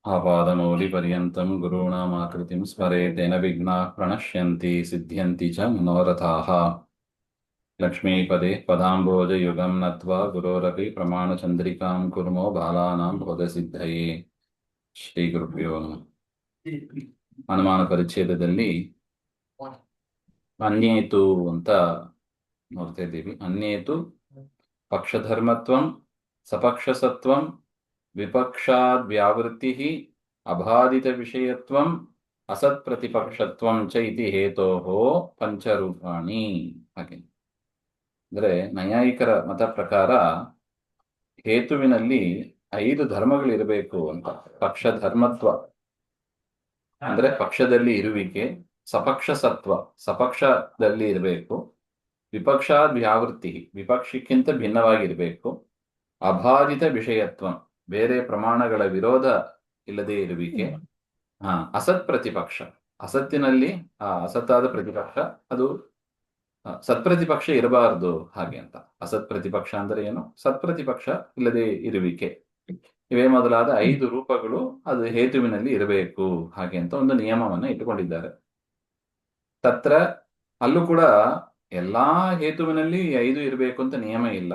आपादमौलिपर्यन्तं गुरूणामाकृतिं स्मरेत् तेन विघ्नाः प्रणश्यन्ति सिद्ध्यन्ति च मनोरथाः। लक्ष्मीपदे पदाम्बोजयुगं नत्वा गुरोरपि प्रमाणचन्द्रिकां कुर्मो बालानां भोगसिद्धये। ಶ್ರೀಗುರುಭ್ಯೋ ನಮಃ. ಅನುಮಾನ ಪರಿಚ್ಛೇದದಲ್ಲಿ ಅನ್ಯೇತು ಅಂತ ನೋಡ್ತಾ ಇದ್ದೀವಿ. ಅನ್ಯೇತು ಪಕ್ಷಧರ್ಮತ್ವಂ ಸಪಕ್ಷಸತ್ವಂ ವಿಪಕ್ಷಾದ್ ವ್ಯಾವೃತ್ತಿ ಅಬಾಧಿತ ವಿಷಯತ್ವಂ ಅಸತ್ ಪ್ರತಿಪಕ್ಷತ್ವಂ ಚ ಇತಿ ಹೇತೋಃ ಪಂಚರೂಪಾಣಿ. ಹಾಗೆ ಅಂದ್ರೆ ನೈಯಾಯಿಕರ ಮತ ಪ್ರಕಾರ ಹೇತುವಿನಲ್ಲಿ 5 ಧರ್ಮಗಳಿರಬೇಕು ಅಂತ. ಪಕ್ಷಧರ್ಮತ್ವ ಅಂದ್ರೆ ಪಕ್ಷದಲ್ಲಿ ಇರುವಿಕೆ, ಸಪಕ್ಷಸತ್ವ ಸಪಕ್ಷದಲ್ಲಿ ಇರಬೇಕು, ವಿಪಕ್ಷಾದ್ ವ್ಯಾವೃತ್ತಿ ವಿಪಕ್ಷಕ್ಕಿಂತ ಭಿನ್ನವಾಗಿರಬೇಕು, ಅಬಾಧಿತ ವಿಷಯತ್ವ ಬೇರೆ ಪ್ರಮಾಣಗಳ ವಿರೋಧ ಇಲ್ಲದೆ ಇರುವಿಕೆ, ಅಸತ್ ಪ್ರತಿಪಕ್ಷ ಅಸತ್ತಿನಲ್ಲಿ ಅಸತ್ತಾದ ಪ್ರತಿಪಕ್ಷ ಅದು ಸತ್ಪ್ರತಿಪಕ್ಷ ಇರಬಾರದು ಹಾಗೆ ಅಂತ. ಅಸತ್ ಪ್ರತಿಪಕ್ಷ ಅಂದ್ರೆ ಏನು? ಸತ್ಪ್ರತಿಪಕ್ಷ ಇಲ್ಲದೆ ಇರುವಿಕೆ. ಇವೇ ಮೊದಲಾದ 5 ರೂಪಗಳು ಅದು ಹೇತುವಿನಲ್ಲಿ ಇರಬೇಕು ಹಾಗೆ ಅಂತ ಒಂದು ನಿಯಮವನ್ನ ಇಟ್ಟುಕೊಂಡಿದ್ದಾರೆ. ತತ್ರ ಅಲ್ಲೂ ಕೂಡ ಎಲ್ಲಾ ಹೇತುವಿನಲ್ಲಿ 5 ಇರಬೇಕು ಅಂತ ನಿಯಮ ಇಲ್ಲ.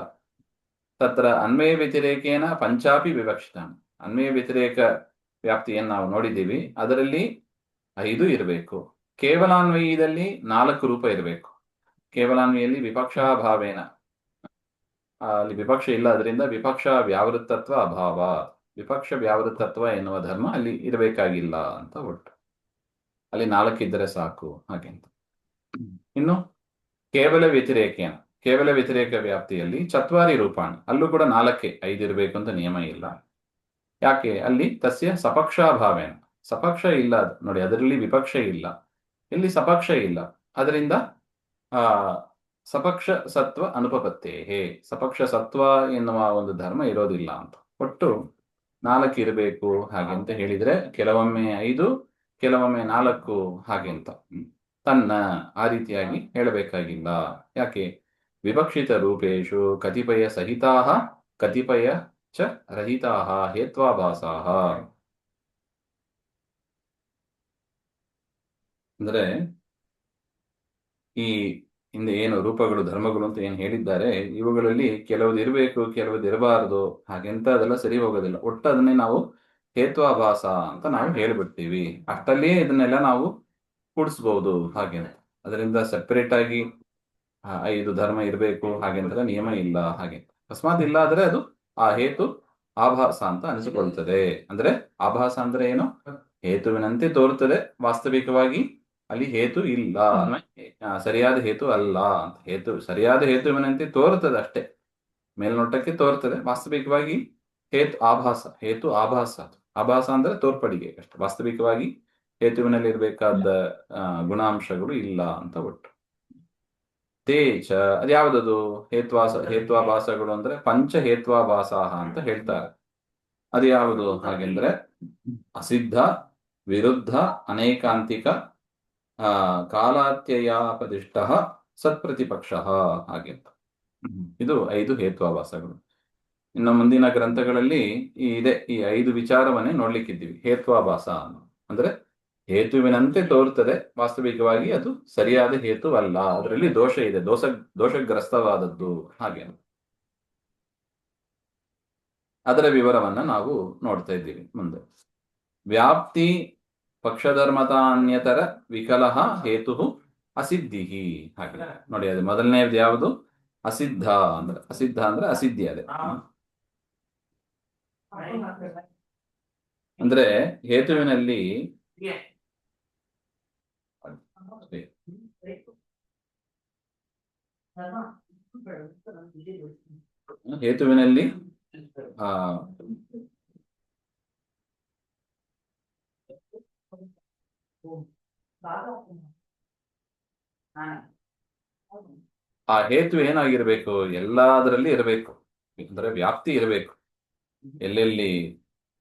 ತತ್ರ ಅನ್ವಯ ವ್ಯತಿರೇಕೇನ ಪಂಚಾಪಿ ವಿವಕ್ಷಿತ. ಅನ್ವಯ ವ್ಯತಿರೇಕ ವ್ಯಾಪ್ತಿಯನ್ನು ನಾವು ನೋಡಿದ್ದೀವಿ, ಅದರಲ್ಲಿ 5 ಇರಬೇಕು. ಕೇವಲಾನ್ವಯದಲ್ಲಿ 4 ರೂಪ ಇರಬೇಕು. ಕೇವಲಾನ್ವಯಲ್ಲಿ ವಿಪಕ್ಷಾಭಾವೇನ, ಅಲ್ಲಿ ವಿಪಕ್ಷ ಇಲ್ಲ, ಅದರಿಂದ ವಿಪಕ್ಷ ವ್ಯಾವೃತ್ತತ್ವ ಅಭಾವ, ವಿಪಕ್ಷ ವ್ಯಾವೃತ್ತತ್ವ ಎನ್ನುವ ಧರ್ಮ ಅಲ್ಲಿ ಇರಬೇಕಾಗಿಲ್ಲ ಅಂತ ಒಟ್ಟು. ಅಲ್ಲಿ 4 ಇದ್ದರೆ ಸಾಕು ಹಾಗೆ ಅಂತ. ಇನ್ನು ಕೇವಲ ವ್ಯತಿರೇಕೇನ, ಕೇವಲ ವ್ಯತಿರೇಕ ವ್ಯಾಪ್ತಿಯಲ್ಲಿ ಚತ್ವಾರಿ ರೂಪಾಣಿ, ಅಲ್ಲೂ ಕೂಡ 4 5 ಇರಬೇಕು ಅಂತ ನಿಯಮ ಇಲ್ಲ. ಯಾಕೆ? ಅಲ್ಲಿ ತಸ್ಯ ಸಪಕ್ಷಾಭಾವೇನ, ಸಪಕ್ಷ ಇಲ್ಲ ನೋಡಿ, ಅದರಲ್ಲಿ ವಿಪಕ್ಷ ಇಲ್ಲ, ಇಲ್ಲಿ ಸಪಕ್ಷ ಇಲ್ಲ, ಅದರಿಂದ ಸಪಕ್ಷ ಸತ್ವ ಅನುಪಪತ್ತೇ, ಸಪಕ್ಷ ಸತ್ವ ಎನ್ನುವ ಒಂದು ಧರ್ಮ ಇರೋದಿಲ್ಲ ಅಂತ. ಒಟ್ಟು 4 ಇರಬೇಕು ಹಾಗೆ ಅಂತ ಹೇಳಿದ್ರೆ, ಕೆಲವೊಮ್ಮೆ 5 ಕೆಲವೊಮ್ಮೆ 4 ಹಾಗೆ ಅಂತ ತನ್ನ ಆ ರೀತಿಯಾಗಿ ಹೇಳಬೇಕಾಗಿಲ್ಲ. ಯಾಕೆ? ವಿವಕ್ಷಿತ ರೂಪೇಶು ಕತಿಪಯ ಸಹಿತಾಃ ಕತಿಪಯ ಚ ರಹಿತಾಃ ಹೇತ್ವಾಭಾಸಾಃ. ಅಂದ್ರೆ ಈ ಹಿಂದೆ ಏನು ರೂಪಗಳು ಧರ್ಮಗಳು ಅಂತ ಏನು ಹೇಳಿದ್ದಾರೆ, ಇವುಗಳಲ್ಲಿ ಕೆಲವುದು ಇರಬೇಕು ಕೆಲವುದು ಇರಬಾರದು ಹಾಗೆಂತ ಅದೆಲ್ಲ ಸರಿ ಹೋಗೋದಿಲ್ಲ. ಒಟ್ಟು ಅದನ್ನೇ ನಾವು ಹೇತ್ವಾಭಾಸ ಅಂತ ನಾವು ಹೇಳಿಬಿಡ್ತೀವಿ. ಅಷ್ಟಲ್ಲಿಯೇ ಇದನ್ನೆಲ್ಲ ನಾವು ಕೂಡಿಸ್ಬಹುದು ಹಾಗೆ. ಅದರಿಂದ ಸೆಪರೇಟ್ ಆಗಿ 5 ಧರ್ಮ ಇರಬೇಕು ಹಾಗೆಂತ ನಿಯಮ ಇಲ್ಲ ಹಾಗೆ. ಅಕಸ್ಮಾತ್ ಇಲ್ಲ ಆದ್ರೆ ಅದು ಆ ಹೇತು ಆಭಾಸ ಅಂತ ಅನಿಸಿಕೊಳ್ತದೆ. ಅಂದ್ರೆ ಆಭಾಸ ಅಂದ್ರೆ ಏನು? ಹೇತುವಿನಂತೆ ತೋರುತ್ತದೆ, ವಾಸ್ತವಿಕವಾಗಿ ಅಲ್ಲಿ ಹೇತು ಇಲ್ಲ, ಸರಿಯಾದ ಹೇತು ಅಲ್ಲ ಅಂತ. ಹೇತು ಸರಿಯಾದ ಹೇತುವಿನಂತೆ ತೋರುತ್ತದೆ ಅಷ್ಟೇ, ಮೇಲ್ನೋಟಕ್ಕೆ ತೋರುತ್ತದೆ, ವಾಸ್ತವಿಕವಾಗಿ ಹೇತು ಆಭಾಸ. ಹೇತು ಆಭಾಸ, ಆಭಾಸ ಅಂದ್ರೆ ತೋರ್ಪಡಿಗೆ ಅಷ್ಟೇ, ವಾಸ್ತವಿಕವಾಗಿ ಹೇತುವಿನಲ್ಲಿ ಇರಬೇಕಾದ ಗುಣಾಂಶಗಳು ಇಲ್ಲ ಅಂತ ಒಟ್ಟು. ತೇಚ ಅದ್ಯಾವುದದು ಹೇತ್ವಾಭಾಸಗಳು ಅಂದ್ರೆ ಪಂಚ ಹೇತ್ವಾಭಾಸ ಅಂತ ಹೇಳ್ತಾರೆ. ಅದು ಯಾವುದು ಹಾಗೆಂದ್ರೆ ಅಸಿದ್ಧ, ವಿರುದ್ಧ, ಅನೇಕಾಂತಿಕ, ಕಾಲಾತ್ಯಯಾಪದಿಷ್ಟ, ಸತ್ಪ್ರತಿಪಕ್ಷ ಹಾಗೆ ಅಂತ. ಇದು 5 ಹೇತ್ವಾಭಾಸಗಳು. ಇನ್ನು ಮುಂದಿನ ಗ್ರಂಥಗಳಲ್ಲಿ ಇದೆ ಈ 5 ವಿಚಾರವನ್ನೇ ನೋಡ್ಲಿಕ್ಕಿದ್ದೀವಿ. ಹೇತ್ವಾಭಾಸ ಅಂದ್ರೆ ಹೇತುವಿನಂತೆ ತೋರುತ್ತದೆ, ವಾಸ್ತವಿಕವಾಗಿ ಅದು ಸರಿಯಾದ ಹೇತು ಅಲ್ಲ, ಅದರಲ್ಲಿ ದೋಷ ಇದೆ, ದೋಷಗ್ರಸ್ತವಾದದ್ದು ಹಾಗೆ. ಅದರ ವಿವರವನ್ನ ನಾವು ನೋಡ್ತಾ ಇದ್ದೀವಿ ಮುಂದೆ. ವ್ಯಾಪ್ತಿ ಪಕ್ಷಧರ್ಮತಾನ್ಯತರ ವಿಕಲಃ ಹೇತು ಅಸಿದ್ಧಿ ಹಾಗೆ ನೋಡಿ. ಅದು ಮೊದಲನೇದು ಯಾವುದು? ಅಸಿದ್ಧ ಅಂದ್ರೆ, ಅಸಿದ್ಧ ಅಂದ್ರೆ ಅಸಿದ್ಧಿ. ಅದೇ ಅಂದ್ರೆ ಹೇತುವಿನಲ್ಲಿ ಹೇತುವಿನಲ್ಲಿ ಆ ಹೇತು ಏನಾಗಿರ್ಬೇಕು? ಎಲ್ಲದರಲ್ಲಿ ಇರಬೇಕು, ಅಂದ್ರೆ ವ್ಯಾಪ್ತಿ ಇರಬೇಕು. ಎಲ್ಲೆಲ್ಲಿ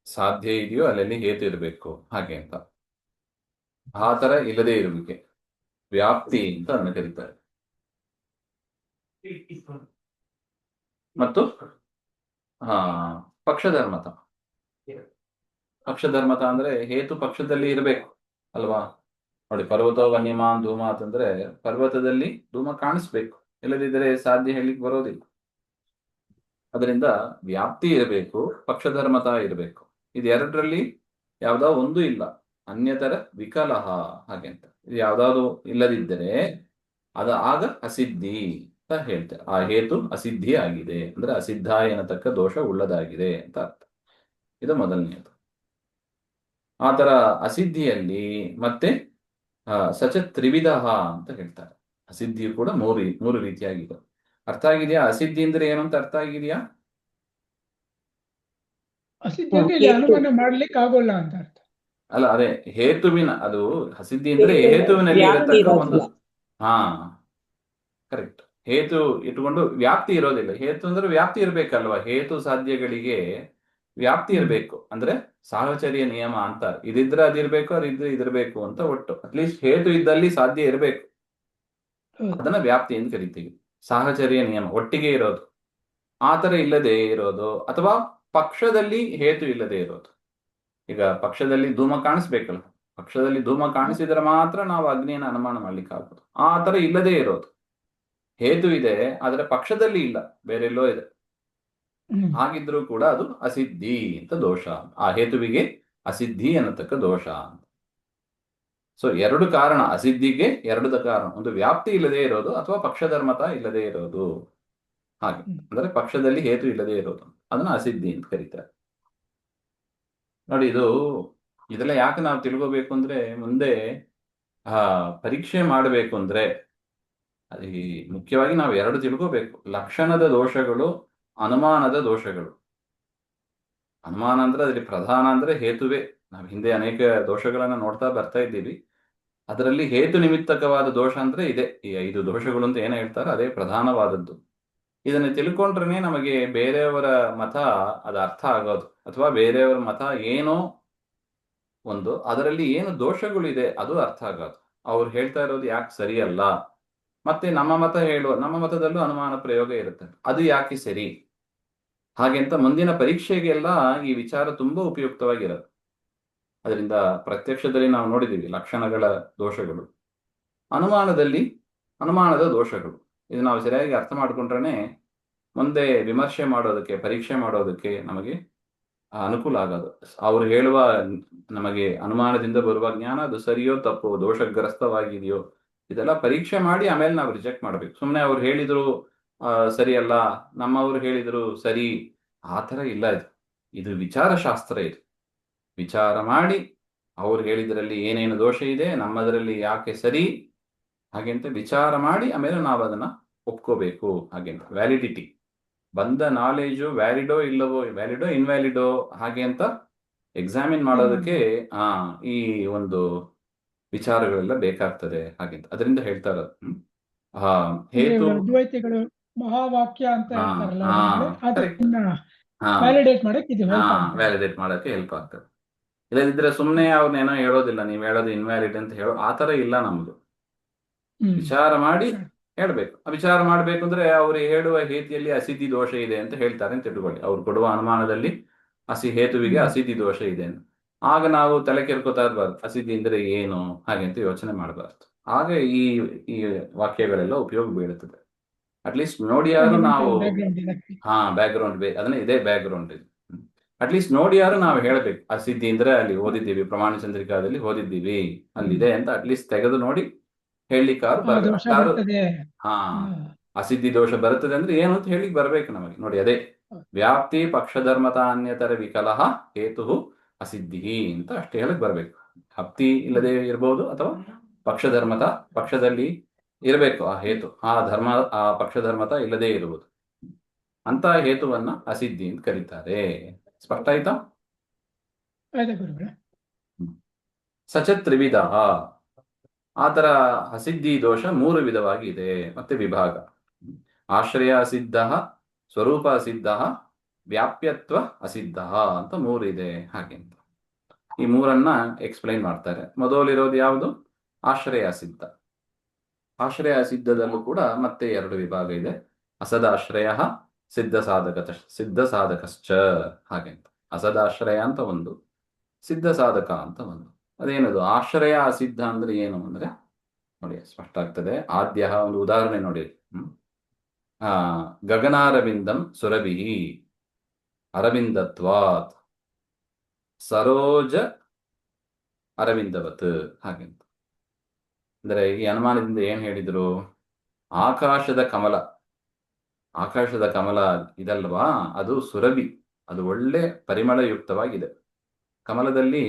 ಸಾಧ್ಯ ಇದೆಯೋ ಅಲ್ಲೆಲ್ಲಿ ಹೇತು ಇರಬೇಕು ಹಾಗೆ ಅಂತ. ಆ ತರ ಇಲ್ಲದೆ ಇರುವಿಕೆ ವ್ಯಾಪ್ತಿ ಅಂತ ಅದನ್ನ ಕರೀತಾರೆ. ಮತ್ತು ಪಕ್ಷಧರ್ಮತ ಪಕ್ಷಧರ್ಮತ ಅಂದ್ರೆ ಹೇತು ಪಕ್ಷದಲ್ಲಿ ಇರಬೇಕು ಅಲ್ವಾ. ನೋಡಿ, ಪರ್ವತೋ ವನ್ಯಮಾನ್ ಧೂಮಾತ್ ಅಂದ್ರೆ ಪರ್ವತದಲ್ಲಿ ಧೂಮ ಕಾಣಿಸ್ಬೇಕು, ಇಲ್ಲದಿದ್ದರೆ ಸಾಧ್ಯ ಹೇಳಿಕ್ ಬರೋದಿಲ್ಲ. ಅದರಿಂದ ವ್ಯಾಪ್ತಿ ಇರಬೇಕು, ಪಕ್ಷಧರ್ಮತ ಇರಬೇಕು. ಇದೆರಡರಲ್ಲಿ ಯಾವ್ದೋ ಒಂದು ಇಲ್ಲ, ಅನ್ಯತರ ವಿಕಲಹ ಹಾಗೆ ಅಂತ. ಇದು ಯಾವ್ದಾದ್ರು ಇಲ್ಲದಿದ್ದರೆ ಆಗ ಅಸಿದ್ಧಿ ಅಂತ ಹೇಳ್ತಾರೆ. ಆ ಹೇತು ಅಸಿದ್ಧಿ ಆಗಿದೆ ಅಂದ್ರೆ ಅಸಿದ್ಧ ಎನ್ನತಕ್ಕ ದೋಷ ಉಳ್ಳದಾಗಿದೆ ಅಂತ ಅರ್ಥ. ಇದು ಮೊದಲನೆಯದು. ಆ ತರ ಅಸಿದ್ಧಿಯಲ್ಲಿ ಮತ್ತೆ ಸಚ ತ್ರಿವಿಧ ಅಂತ ಹೇಳ್ತಾರೆ. ಅಸಿದ್ಧಿಯು ಕೂಡ ಮೂರು ರೀತಿಯಾಗಿದೆ. ಅರ್ಥ ಆಗಿದೆಯಾ? ಅಸಿದ್ಧಿ ಅಂದ್ರೆ ಏನು ಅಂತ ಅರ್ಥ ಆಗಿದೆಯಾ? ಅಸಿದ್ಧಿ ಅಂದ್ರೆ ಇಲ್ಲಿ ಅನುಮಾನ ಮಾಡ್ಲಿಕ್ಕೆ ಆಗೋಲ್ಲ ಅಂತ ಅರ್ಥ. ಅಲ್ಲ, ಅದೇ ಹೇತುವಿನ, ಅದು ಅಸಿದ್ಧಿ ಅಂದ್ರೆ ಹೇತುವಿನಲ್ಲಿ ವ್ಯಾಪ್ತಿ ಇರತಕ್ಕ ಒಂದು, ಇರೋದಿಲ್ಲ. ಹಾ ಕರೆಕ್ಟ್. ಹೇತು ಇಟ್ಟುಕೊಂಡು ವ್ಯಾಪ್ತಿ ಇರೋದಿಲ್ಲ. ಹೇತು ಅಂದ್ರೆ ವ್ಯಾಪ್ತಿ ಇರ್ಬೇಕಲ್ವಾ. ಹೇತು ಸಾಧ್ಯಗಳಿಗೆ ವ್ಯಾಪ್ತಿ ಇರಬೇಕು. ಅಂದ್ರೆ ಸಾಹಚರ್ಯ ನಿಯಮ ಅಂತ, ಇದಿದ್ರೆ ಅದಿರ್ಬೇಕು, ಅದಿದ್ರೆ ಇದಿರ್ಬೇಕು ಅಂತ. ಒಟ್ಟು ಅಟ್ಲೀಸ್ಟ್ ಹೇತು ಇದ್ದಲ್ಲಿ ಸಾಧ್ಯ ಇರಬೇಕು, ಅದನ್ನ ವ್ಯಾಪ್ತಿ ಅಂತ ಕರಿತೀವಿ. ಸಾಹಚರ್ಯ ನಿಯಮ ಒಟ್ಟಿಗೆ ಇರೋದು, ಆತರ ಇಲ್ಲದೆ ಇರೋದು, ಅಥವಾ ಪಕ್ಷದಲ್ಲಿ ಹೇತು ಇಲ್ಲದೆ ಇರೋದು. ಈಗ ಪಕ್ಷದಲ್ಲಿ ಧೂಮ ಕಾಣಿಸ್ಬೇಕಲ್ಲ, ಪಕ್ಷದಲ್ಲಿ ಧೂಮ ಕಾಣಿಸಿದ್ರೆ ಮಾತ್ರ ನಾವು ಅಗ್ನಿಯನ್ನು ಅನುಮಾನ ಮಾಡ್ಲಿಕ್ಕೆ ಆಗೋದು. ಆ ತರ ಇಲ್ಲದೆ ಇರೋದು, ಹೇತು ಇದೆ ಆದ್ರೆ ಪಕ್ಷದಲ್ಲಿ ಇಲ್ಲ, ಬೇರೆಲ್ಲೋ ಇದೆ, ಹಾಗಿದ್ರೂ ಕೂಡ ಅದು ಅಸಿದ್ಧಿ ಅಂತ ದೋಷ. ಆ ಹೇತುವಿಗೆ ಅಸಿದ್ಧಿ ಅನ್ನತಕ್ಕ ದೋಷ. ಸೊ ಎರಡು ಕಾರಣ ಅಸಿದ್ಧಿಗೆ, ಎರಡು ಕಾರಣ, ಒಂದು ವ್ಯಾಪ್ತಿ ಇಲ್ಲದೆ ಇರೋದು ಅಥವಾ ಪಕ್ಷಧರ್ಮತ ಇಲ್ಲದೆ ಇರೋದು. ಹಾಗೆ ಅಂದ್ರೆ ಪಕ್ಷದಲ್ಲಿ ಹೇತು ಇಲ್ಲದೆ ಇರೋದು, ಅದನ್ನ ಅಸಿದ್ಧಿ ಅಂತ ಕರೀತಾರೆ. ನೋಡಿ, ಇದೆಲ್ಲ ಯಾಕೆ ನಾವು ತಿಳ್ಕೋಬೇಕು ಅಂದ್ರೆ, ಮುಂದೆ ಪರೀಕ್ಷೆ ಮಾಡಬೇಕು ಅಂದ್ರೆ ಅದು ಮುಖ್ಯವಾಗಿ ನಾವು ಎರಡು ತಿಳ್ಕೋಬೇಕು: ಲಕ್ಷಣದ ದೋಷಗಳು, ಅನುಮಾನದ ದೋಷಗಳು. ಅನುಮಾನ ಅಂದ್ರೆ ಅದರಲ್ಲಿ ಪ್ರಧಾನ ಅಂದ್ರೆ ಹೇತುವೆ. ನಾವು ಹಿಂದೆ ಅನೇಕ ದೋಷಗಳನ್ನ ನೋಡ್ತಾ ಬರ್ತಾ ಇದ್ದೀವಿ. ಅದರಲ್ಲಿ ಹೇತು ನಿಮಿತ್ತಕವಾದ ದೋಷ ಅಂದ್ರೆ ಇದೆ. ಈ 5 ದೋಷಗಳು ಅಂತ ಏನ ಹೇಳ್ತಾರೆ, ಅದೇ ಪ್ರಧಾನವಾದದ್ದು. ಇದನ್ನು ತಿಳ್ಕೊಂಡ್ರೆ ನಮಗೆ ಬೇರೆಯವರ ಮತ ಅದು ಅರ್ಥ ಆಗೋದು, ಅಥವಾ ಬೇರೆಯವರ ಮತ ಏನೋ ಒಂದು ಅದರಲ್ಲಿ ಏನು ದೋಷಗಳಿದೆ ಅದು ಅರ್ಥ ಆಗೋದು. ಅವ್ರು ಹೇಳ್ತಾ ಇರೋದು ಯಾಕೆ ಸರಿಯಲ್ಲ, ಮತ್ತೆ ನಮ್ಮ ಮತದಲ್ಲೂ ಅನುಮಾನ ಪ್ರಯೋಗ ಇರುತ್ತೆ, ಅದು ಯಾಕೆ ಸರಿ, ಹಾಗೆ ಅಂತ ಮುಂದಿನ ಪರೀಕ್ಷೆಗೆಲ್ಲ ಈ ವಿಚಾರ ತುಂಬಾ ಉಪಯುಕ್ತವಾಗಿರುತ್ತೆ. ಅದರಿಂದ ಪ್ರತ್ಯಕ್ಷದಲ್ಲಿ ನಾವು ನೋಡಿದ್ದೀವಿ ಲಕ್ಷಣಗಳ ದೋಷಗಳು, ಅನುಮಾನದ ದೋಷಗಳು. ಇದು ನಾವು ಸರಿಯಾಗಿ ಅರ್ಥ ಮಾಡ್ಕೊಂಡ್ರೆ ಮುಂದೆ ವಿಮರ್ಶೆ ಮಾಡೋದಕ್ಕೆ, ಪರೀಕ್ಷೆ ಮಾಡೋದಕ್ಕೆ ನಮಗೆ ಅನುಕೂಲ ಆಗೋದು. ಅವರು ಹೇಳುವ ನಮಗೆ ಅನುಮಾನದಿಂದ ಬರುವ ಜ್ಞಾನ ಅದು ಸರಿಯೋ ತಪ್ಪೋ, ದೋಷಗ್ರಸ್ತವಾಗಿದೆಯೋ, ಇದೆಲ್ಲ ಪರೀಕ್ಷೆ ಮಾಡಿ ಆಮೇಲೆ ನಾವು ರಿಜೆಕ್ಟ್ ಮಾಡ್ಬೇಕು. ಸುಮ್ಮನೆ ಅವ್ರು ಹೇಳಿದ್ರು ಸರಿಯಲ್ಲ, ನಮ್ಮವ್ರು ಹೇಳಿದ್ರು ಸರಿ, ಆ ಥರ ಇಲ್ಲ. ಇದು ವಿಚಾರಶಾಸ್ತ್ರ. ಇದು ವಿಚಾರ ಮಾಡಿ ಅವ್ರು ಹೇಳಿದ್ರಲ್ಲಿ ಏನೇನು ದೋಷ ಇದೆ, ನಮ್ಮದರಲ್ಲಿ ಯಾಕೆ ಸರಿ, ಹಾಗೆಂತ ವಿಚಾರ ಮಾಡಿ ಆಮೇಲೆ ನಾವು ಅದನ್ನ ಒಪ್ಕೋಬೇಕು. ಹಾಗೆಂತ ವ್ಯಾಲಿಡಿಟಿ, ಬಂದ ನಾಲೆಜು ವ್ಯಾಲಿಡೋ ಇಲ್ಲವೋ, ವ್ಯಾಲಿಡೋ ಇನ್ವ್ಯಾಲಿಡೋ ಹಾಗೆ ಅಂತ ಎಕ್ಸಾಮಿನ್ ಮಾಡೋದಕ್ಕೆ ಈ ಒಂದು ವಿಚಾರಗಳೆಲ್ಲ ಬೇಕಾಗ್ತದೆ. ಹಾಗೆಂತ ಅದರಿಂದ ಹೇಳ್ತಾ ಇರೋದು ಹೇತು ಅದ್ವೈತಿಗಳು ಮಹಾವಾಕ್ಯ ಅಂತ ಹೇಳ್ತಾರಲ್ಲ, ವ್ಯಾಲಿಡೇಟ್ ಮಾಡಕ್ಕೆ ಹೆಲ್ಪ್ ಆಗ್ತದೆ. ಇಲ್ಲದಿದ್ರೆ ಸುಮ್ಮನೆ ಅವ್ರನ್ನೇನೋ ಹೇಳೋದಿಲ್ಲ, ನೀವು ಹೇಳೋದು ಇನ್ವ್ಯಾಲಿಡ್ ಅಂತ ಹೇಳೋ ಆ ಥರ ಇಲ್ಲ ನಮ್ದು. ವಿಚಾರ ಮಾಡಿ ಹೇಳ್ಬೇಕು. ವಿಚಾರ ಮಾಡ್ಬೇಕು ಅಂದ್ರೆ ಅವ್ರು ಹೇಳುವ ಹೇತಿಯಲ್ಲಿ ಅಸಿದ್ಧಿ ದೋಷ ಇದೆ ಅಂತ ಹೇಳ್ತಾರೆ ಅಂತ ಇಟ್ಕೊಳ್ಳಿ. ಅವ್ರು ಕೊಡುವ ಅನುಮಾನದಲ್ಲಿ ಹೇತುವಿಗೆ ಅಸಿದ್ಧಿ ದೋಷ ಇದೆ ಅಂತ. ಆಗ ನಾವು ತಲೆ ಕೆರ್ಕೋತಾ ಇರಬಾರ್ದು, ಅಸಿದ್ಧಿ ಅಂದ್ರೆ ಏನು ಹಾಗೆ ಅಂತ ಯೋಚನೆ ಮಾಡಬಾರ್ದು. ಆಗ ಈ ವಾಕ್ಯಗಳೆಲ್ಲ ಉಪಯೋಗ ಬೀಳುತ್ತದೆ. ಅಟ್ಲೀಸ್ಟ್ ನೋಡಿಯಾರು ನಾವು ಬ್ಯಾಕ್ ಗ್ರೌಂಡ್ ಅದನ್ನ ಇದೇ ಬ್ಯಾಕ್ ಗ್ರೌಂಡ್ ಇದು. ಅಟ್ಲೀಸ್ಟ್ ನೋಡಿಯಾರು ನಾವು ಹೇಳ್ಬೇಕು, ಅಸಿದ್ಧಿ ಅಂದ್ರೆ ಅಲ್ಲಿ ಓದಿದ್ದೀವಿ, ಪ್ರಮಾಣ ಚಂದ್ರಿಕಾದಲ್ಲಿ ಓದಿದ್ದೀವಿ, ಅಲ್ಲಿದೆ ಅಂತ ಅಟ್ಲೀಸ್ಟ್ ತೆಗೆದು ನೋಡಿ ಹೇಳಿಕ್ಕಾರು ಅಸಿದ್ಧಿ ದೋಷ ಬರುತ್ತದೆ ಅಂದ್ರೆ ಏನು ಅಂತ ಹೇಳಿಕ್ ಬರ್ಬೇಕು ನಮಗೆ. ನೋಡಿ, ಅದೇ ವ್ಯಾಪ್ತಿ ಪಕ್ಷಧರ್ಮತ ಅನ್ಯತರ ವಿಕಲಃ ಹೇತು ಅಸಿದ್ಧಿ ಅಂತ ಅಷ್ಟೇ ಹೇಳಕ್ ಬರ್ಬೇಕು. ವ್ಯಾಪ್ತಿ ಇಲ್ಲದೆ ಇರಬಹುದು, ಅಥವಾ ಪಕ್ಷಧರ್ಮತ, ಪಕ್ಷದಲ್ಲಿ ಇರಬೇಕು ಆ ಹೇತು, ಆ ಪಕ್ಷಧರ್ಮತ ಇಲ್ಲದೆ ಇರುವುದು, ಅಂತ ಹೇತುವನ್ನ ಅಸಿದ್ಧಿ ಅಂತ ಕರೀತಾರೆ. ಸ್ಪಷ್ಟ ಆಯ್ತಾ? ಸಚ ತ್ರಿವಿಧ, ಆತರ ಅಸಿದ್ಧಿ ದೋಷ 3 ವಿಧವಾಗಿ ಇದೆ. ಮತ್ತೆ ವಿಭಾಗ: ಆಶ್ರಯ ಅಸಿದ್ಧ, ಸ್ವರೂಪ ಅಸಿದ್ಧ, ವ್ಯಾಪ್ಯತ್ವ ಅಸಿದ್ಧ ಅಂತ 3 ಇದೆ. ಹಾಗೆ ಈ 3 ಎಕ್ಸ್ಪ್ಲೈನ್ ಮಾಡ್ತಾರೆ. ಮೊದಲಿರೋದು ಯಾವುದು? ಆಶ್ರಯ ಅಸಿದ್ಧ. ಆಶ್ರಯ ಅಸಿದ್ಧದಲ್ಲೂ ಕೂಡ ಮತ್ತೆ 2 ವಿಭಾಗ ಇದೆ: ಅಸದಾಶ್ರಯ, ಸಿದ್ಧ ಸಾಧಕಶ್ಚ. ಹಾಗೆ ಅಸದಾಶ್ರಯ ಅಂತ ಒಂದು, ಸಿದ್ಧ ಸಾಧಕ ಅಂತ ಒಂದು. ಅದೇನದು ಆಶ್ರಯ ಅಸಿದ್ಧ ಅಂದ್ರೆ ಏನು ಅಂದ್ರೆ ನೋಡಿ ಸ್ಪಷ್ಟ ಆಗ್ತದೆ. ಆದ್ಯ ಒಂದು ಉದಾಹರಣೆ ನೋಡಿ. ಆ ಗಗನಾರವಿಂದಂ ಸುರಭಿ ಅರವಿಂದತ್ವಾತ್ ಸರೋಜ ಅರವಿಂದವತ್ ಹಾಗೆ. ಅಂದ್ರೆ ಈ ಅನುಮಾನದಿಂದ ಏನ್ ಹೇಳಿದ್ರು? ಆಕಾಶದ ಕಮಲ, ಆಕಾಶದ ಕಮಲ ಇದಲ್ವಾ, ಅದು ಸುರಭಿ, ಅದು ಒಳ್ಳೆ ಪರಿಮಳಯುಕ್ತವಾಗಿದೆ. ಕಮಲದಲ್ಲಿ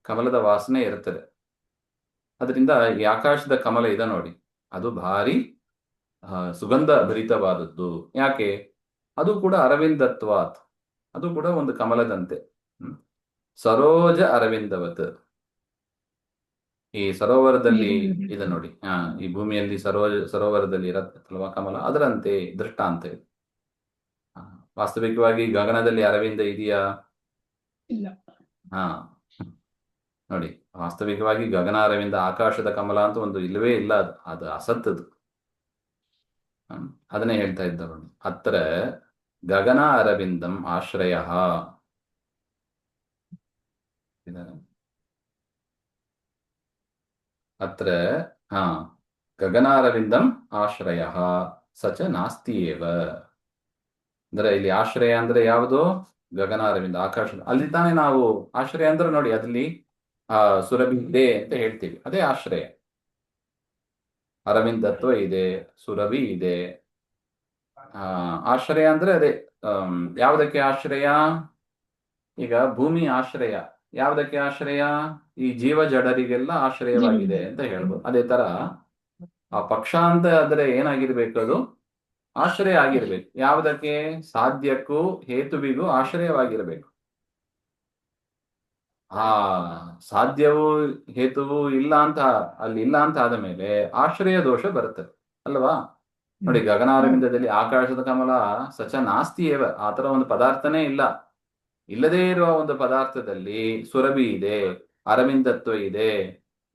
ಕಮಲದ ವಾಸನೆ ಇರುತ್ತದೆ. ಅದರಿಂದ ಈ ಆಕಾಶದ ಕಮಲ ಇದೆ ನೋಡಿ, ಅದು ಭಾರಿ ಸುಗಂಧ ಭರಿತವಾದದ್ದು. ಯಾಕೆ? ಅದು ಕೂಡ ಅರವಿಂದತ್ವಾತ್, ಅದು ಕೂಡ ಒಂದು ಕಮಲದಂತೆ. ಸರೋಜ ಅರವಿಂದವತ್. ಈ ಸರೋವರದಲ್ಲಿ ಇದೆ ನೋಡಿ, ಈ ಭೂಮಿಯಲ್ಲಿ ಸರೋವರದಲ್ಲಿ ಇರತ್ತಲ್ವಾ ಕಮಲ, ಅದರಂತೆ ದೃಷ್ಟಾಂತ ಇದೆ. ವಾಸ್ತವಿಕವಾಗಿ ಗಗನದಲ್ಲಿ ಅರವಿಂದ ಇದೆಯಾ? ಇಲ್ಲ. ಹಾ ನೋಡಿ, ವಾಸ್ತವಿಕವಾಗಿ ಗಗನ ಅರವಿಂದ, ಆಕಾಶದ ಕಮಲ ಅಂತ ಒಂದು ಇಲ್ಲವೇ ಇಲ್ಲ. ಅದು ಅಸತ್ತದು. ಅದನ್ನೇ ಹೇಳ್ತಾ ಇದ್ದವರು. ಅತ್ರ ಗಗನ ಅರವಿಂದಂ ಆಶ್ರಯ. ಅತ್ರ ಗಗನಾರವಿಂದಂ ಆಶ್ರಯ ಸಚ ನಾಸ್ತಿ ಏವ. ಅಂದ್ರೆ ಇಲ್ಲಿ ಆಶ್ರಯ ಅಂದ್ರೆ ಯಾವುದು? ಗಗನಾರವಿಂದ, ಆಕಾಶದ. ಅಲ್ಲಿ ತಾನೇ ನಾವು ಆಶ್ರಯ ಅಂದ್ರೆ ನೋಡಿ, ಅದಲ್ಲಿ ಸುರಭಿ ಇದೆ ಅಂತ ಹೇಳ್ತೀವಿ, ಅದೇ ಆಶ್ರಯ. ಅರವಿಂದತ್ವ ಇದೆ, ಸುರಭಿ ಇದೆ. ಆಶ್ರಯ ಅಂದ್ರೆ ಅದೇ. ಯಾವುದಕ್ಕೆ ಆಶ್ರಯ? ಈಗ ಭೂಮಿ ಆಶ್ರಯ ಯಾವುದಕ್ಕೆ ಆಶ್ರಯ? ಈ ಜೀವ ಜಡರಿಗೆಲ್ಲ ಆಶ್ರಯವಾಗಿದೆ ಅಂತ ಹೇಳ್ಬೋದು. ಅದೇ ತರ ಆ ಪಕ್ಷ ಅಂತ ಆದ್ರೆ ಏನಾಗಿರ್ಬೇಕು? ಅದು ಆಶ್ರಯ ಆಗಿರ್ಬೇಕು. ಯಾವುದಕ್ಕೆ? ಸಾಧ್ಯಕ್ಕೂ ಹೇತುವಿಗೂ ಆಶ್ರಯವಾಗಿರ್ಬೇಕು. ಆ ಸಾಧ್ಯವೂ ಹೇತುವು ಇಲ್ಲ ಅಂತ ಅಲ್ಲಿ ಇಲ್ಲ ಅಂತ ಆದ ಮೇಲೆ ಆಶ್ರಯ ದೋಷ ಬರುತ್ತದೆ ಅಲ್ವಾ? ನೋಡಿ, ಗಗನಾರವಿಂದದಲ್ಲಿ ಆಕಾಶದ ಕಮಲ ಸಚ ನಾಸ್ತಿ ಏವ, ಆ ತರ ಒಂದು ಪದಾರ್ಥನೇ ಇಲ್ಲ. ಇಲ್ಲದೇ ಇರುವ ಒಂದು ಪದಾರ್ಥದಲ್ಲಿ ಸುರಭಿ ಇದೆ, ಅರವಿಂದತ್ವ ಇದೆ.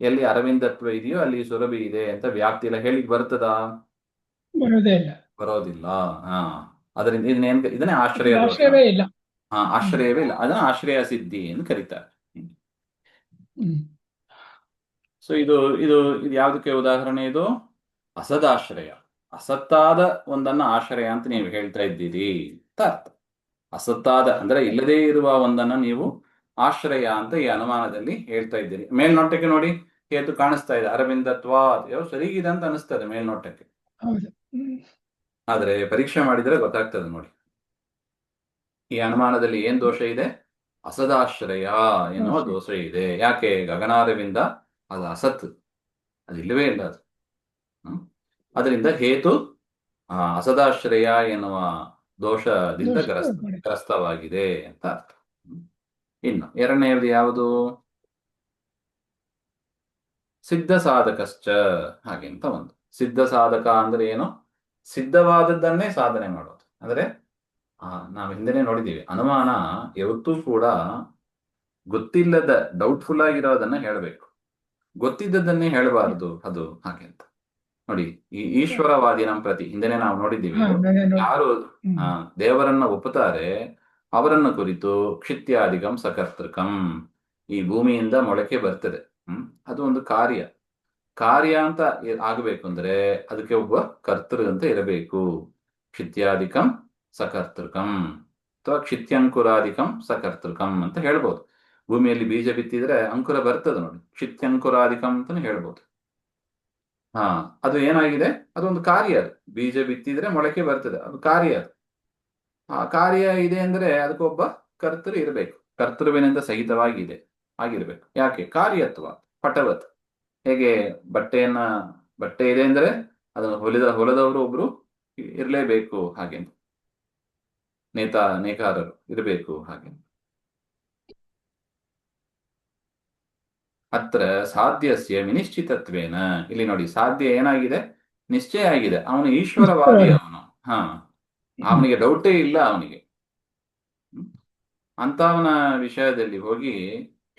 ಎಲ್ಲಿ ಅರವಿಂದತ್ವ ಇದೆಯೋ ಅಲ್ಲಿ ಸುರಭಿ ಇದೆ ಅಂತ ವ್ಯಾಪ್ತಿ ಎಲ್ಲ ಹೇಳಿಕ್ ಬರ್ತದ? ಬರೋದಿಲ್ಲ. ಅದರಿಂದ ಇದನ್ನೇ ಆಶ್ರಯ ದೋಷ. ಇಲ್ಲ. ಆಶ್ರಯವೇ ಇಲ್ಲ, ಅದನ್ನ ಆಶ್ರಯ ಸಿದ್ಧಿ ಎಂದು ಕರೀತಾರೆ. ಸೊ ಇದು ಇದು ಇದು ಯಾವುದಕ್ಕೆ ಉದಾಹರಣೆ? ಇದು ಅಸದಾಶ್ರಯ. ಅಸತ್ತಾದ ಒಂದನ್ನ ಆಶ್ರಯ ಅಂತ ನೀವು ಹೇಳ್ತಾ ಇದ್ದೀರಿ ಅಂತ ಅರ್ಥ. ಅಸತ್ತಾದ ಅಂದ್ರೆ ಇಲ್ಲದೇ ಇರುವ ಒಂದನ್ನ ನೀವು ಆಶ್ರಯ ಅಂತ ಈ ಅನುಮಾನದಲ್ಲಿ ಹೇಳ್ತಾ ಇದ್ದೀರಿ. ಮೇಲ್ನೋಟಕ್ಕೆ ನೋಡಿ ಹೇತು ಕಾಣಿಸ್ತಾ ಇದೆ, ಅರವಿಂದತ್ವ ಸರಿಗಿದೆ ಅಂತ ಅನಿಸ್ತದೆ ಮೇಲ್ನೋಟಕ್ಕೆ. ಆದ್ರೆ ಪರೀಕ್ಷೆ ಮಾಡಿದ್ರೆ ಗೊತ್ತಾಗ್ತದೆ ನೋಡಿ, ಈ ಅನುಮಾನದಲ್ಲಿ ಏನ್ ದೋಷ ಇದೆ? ಅಸದಾಶ್ರಯ ಎನ್ನುವ ದೋಷ ಇದೆ. ಯಾಕೆ? ಗಗನಾರವಿಂದ ಅದು ಅಸತ್, ಅದು ಇಲ್ಲವೇ ಇಲ್ಲ ಅದು. ಅದರಿಂದ ಹೇತು ಅಸದಾಶ್ರಯ ಎನ್ನುವ ದೋಷದಿಂದ ಗ್ರಸ್ತವಾಗಿದೆ ಅಂತ ಅರ್ಥ. ಇನ್ನು ಎರಡನೆಯದು ಯಾವುದು? ಸಿದ್ಧ ಸಾಧಕಶ್ಚ ಹಾಗೆ ಅಂತ ಒಂದು. ಸಿದ್ಧ ಸಾಧಕ ಅಂದ್ರೆ ಏನು? ಸಿದ್ಧವಾದದ್ದನ್ನೇ ಸಾಧನೆ ಮಾಡೋದು. ಅಂದ್ರೆ ನಾವು ಹಿಂದೆನೆ ನೋಡಿದ್ದೀವಿ, ಅನುಮಾನ ಯಾವತ್ತೂ ಕೂಡ ಗೊತ್ತಿಲ್ಲದ ಡೌಟ್ಫುಲ್ ಆಗಿರೋದನ್ನ ಹೇಳಬೇಕು, ಗೊತ್ತಿದ್ದದನ್ನೇ ಹೇಳಬಾರದು. ಅದು ಹಾಗೆ ಅಂತ ನೋಡಿ. ಈ ಈಶ್ವರವಾದಿ ನಮ್ಮ ಪ್ರತಿ ಹಿಂದೆನೆ ನಾವು ನೋಡಿದ್ದೀವಿ, ಯಾರು ದೇವರನ್ನ ಒಪ್ಪುತ್ತಾರೆ ಅವರನ್ನ ಕುರಿತು ಕ್ಷಿತ್ಯಾದಿಕಂ ಸಕರ್ತೃಕಂ, ಈ ಭೂಮಿಯಿಂದ ಮೊಳಕೆ ಬರ್ತದೆ, ಅದು ಒಂದು ಕಾರ್ಯ ಅಂತ ಆಗಬೇಕು ಅಂದ್ರೆ ಅದಕ್ಕೆ ಒಬ್ಬ ಕರ್ತೃ ಅಂತ ಇರಬೇಕು. ಕ್ಷಿತ್ಯಾದಿಕಂ ಸಕರ್ತೃಕಂ ಅಥವಾ ಕ್ಷಿತ್ಯಂಕುರಾದಿಕಂ ಸಕರ್ತೃಕಂ ಅಂತ ಹೇಳ್ಬೋದು. ಭೂಮಿಯಲ್ಲಿ ಬೀಜ ಬಿತ್ತಿದ್ರೆ ಅಂಕುರ ಬರ್ತದೆ ನೋಡಿ, ಕ್ಷಿತ್ಯಂಕುರಾದಿಕಂ ಅಂತಾನೆ ಹೇಳ್ಬೋದು. ಅದು ಏನಾಗಿದೆ? ಅದೊಂದು ಕಾರ್ಯ. ಅದು ಬೀಜ ಬಿತ್ತಿದ್ರೆ ಮೊಳಕೆ ಬರ್ತದೆ, ಅದು ಕಾರ್ಯ. ಅದು ಆ ಕಾರ್ಯ ಇದೆ ಅಂದ್ರೆ ಅದಕ್ಕೊಬ್ಬ ಕರ್ತೃ ಇರಬೇಕು, ಕರ್ತೃವಿನಿಂದ ಸಹಿತವಾಗಿದೆ ಆಗಿರ್ಬೇಕು. ಯಾಕೆ? ಕಾರ್ಯತ್ವ ಪಟವತ್. ಹೇಗೆ ಬಟ್ಟೆ ಇದೆ ಅಂದ್ರೆ ಅದನ್ನು ಹೊಲದವರು ಒಬ್ರು ಇರಲೇಬೇಕು, ಹಾಗೆ ನೇಕಾರರು ಇರಬೇಕು, ಹಾಗೆ. ಅತ್ರ ಸಾಧ್ಯಸ್ಯ ವಿನಿಶ್ಚಿತತ್ವೇನ, ಇಲ್ಲಿ ನೋಡಿ ಸಾಧ್ಯ ಏನಾಗಿದೆ? ನಿಶ್ಚಯ ಆಗಿದೆ. ಅವನು ಈಶ್ವರವಾದಿ, ಅವನು ಅವನಿಗೆ ಡೌಟೇ ಇಲ್ಲ ಅವನಿಗೆ. ಅಂತವನ ವಿಷಯದಲ್ಲಿ ಹೋಗಿ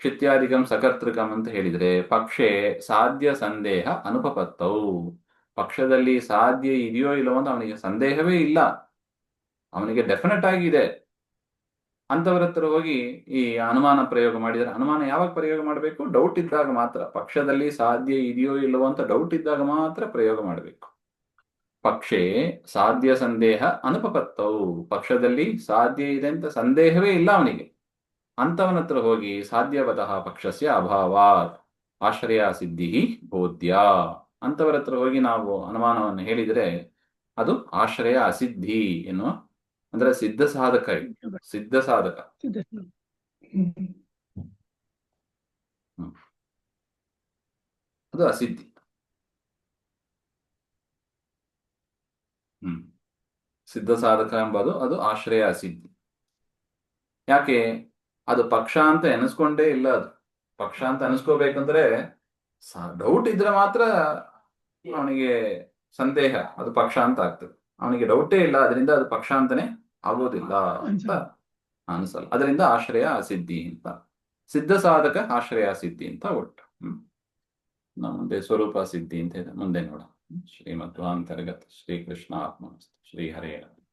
ಕ್ಷಿತ್ಯಾದಿಕಂ ಸಕರ್ತೃಕಂ ಅಂತ ಹೇಳಿದ್ರೆ ಪಕ್ಷೆ ಸಾಧ್ಯ ಸಂದೇಹ ಅನುಪಪತ್ತವು. ಪಕ್ಷದಲ್ಲಿ ಸಾಧ್ಯ ಇದೆಯೋ ಇಲ್ಲವೋ ಅಂತ ಅವನಿಗೆ ಸಂದೇಹವೇ ಇಲ್ಲ, ಅವನಿಗೆ ಡೆಫಿನೆಟ್ ಆಗಿದೆ. ಅಂತವರ ಹತ್ರ ಹೋಗಿ ಈ ಅನುಮಾನ ಪ್ರಯೋಗ ಮಾಡಿದರೆ, ಅನುಮಾನ ಯಾವಾಗ ಪ್ರಯೋಗ ಮಾಡಬೇಕು? ಡೌಟ್ ಇದ್ದಾಗ ಮಾತ್ರ. ಪಕ್ಷದಲ್ಲಿ ಸಾಧ್ಯ ಇದೆಯೋ ಇಲ್ಲವೋ ಅಂತ ಡೌಟ್ ಇದ್ದಾಗ ಮಾತ್ರ ಪ್ರಯೋಗ ಮಾಡಬೇಕು. ಪಕ್ಷೇ ಸಾಧ್ಯ ಸಂದೇಹ ಅನುಪಪತ್ತವು, ಪಕ್ಷದಲ್ಲಿ ಸಾಧ್ಯ ಇದೆ ಅಂತ ಸಂದೇಹವೇ ಇಲ್ಲ ಅವನಿಗೆ, ಅಂತವನ ಹತ್ರ ಹೋಗಿ ಸಾಧ್ಯವತಃ ಪಕ್ಷಸ್ಯ ಅಭಾವಾತ್ ಆಶ್ರಯ ಸಿದ್ಧಿ ಬೋಧ್ಯ, ಅಂತವರ ಹತ್ರ ಹೋಗಿ ನಾವು ಅನುಮಾನವನ್ನು ಹೇಳಿದರೆ ಅದು ಆಶ್ರಯ ಅಸಿದ್ಧಿ ಎನ್ನುವ, ಅಂದ್ರೆ ಸಿದ್ಧ ಸಾಧಕ, ಸಿದ್ಧ ಸಾಧಕ. ಅದು ಅಸಿದ್ಧಿ. ಸಿದ್ಧ ಸಾಧಕ ಎಂಬುದು ಅದು ಆಶ್ರಯ ಅಸಿದ್ಧಿ. ಯಾಕೆ? ಅದು ಪಕ್ಷ ಅಂತ ಎನಿಸ್ಕೊಂಡೇ ಇಲ್ಲ. ಅದು ಪಕ್ಷ ಅಂತ ಅನಿಸ್ಕೋಬೇಕಂದ್ರೆ ಡೌಟ್ ಇದ್ರೆ ಮಾತ್ರ ಅವನಿಗೆ ಸಂದೇಹ, ಅದು ಪಕ್ಷ ಅಂತ ಆಗ್ತದೆ. ಅವನಿಗೆ ಡೌಟೇ ಇಲ್ಲ, ಅದರಿಂದ ಅದು ಪಕ್ಷ ಅಂತಾನೆ ಆಗೋದಿಲ್ಲ ಅಂತ ಅನಿಸಲ್ಲ. ಅದರಿಂದ ಆಶ್ರಯ ಅಸಿದ್ಧಿ ಅಂತ, ಸಿದ್ಧ ಸಾಧಕ ಆಶ್ರಯ ಸಿದ್ಧಿ ಅಂತ ಒಟ್ಟು. ಮುಂದೆ ಸ್ವರೂಪ ಸಿದ್ಧಿ ಅಂತ ಇದೆ, ಮುಂದೆ ನೋಡ. ಶ್ರೀಮಧ್ವಾಂತರ್ಗತ ಶ್ರೀಕೃಷ್ಣ ಆತ್ಮ ಶ್ರೀ ಹರೇ.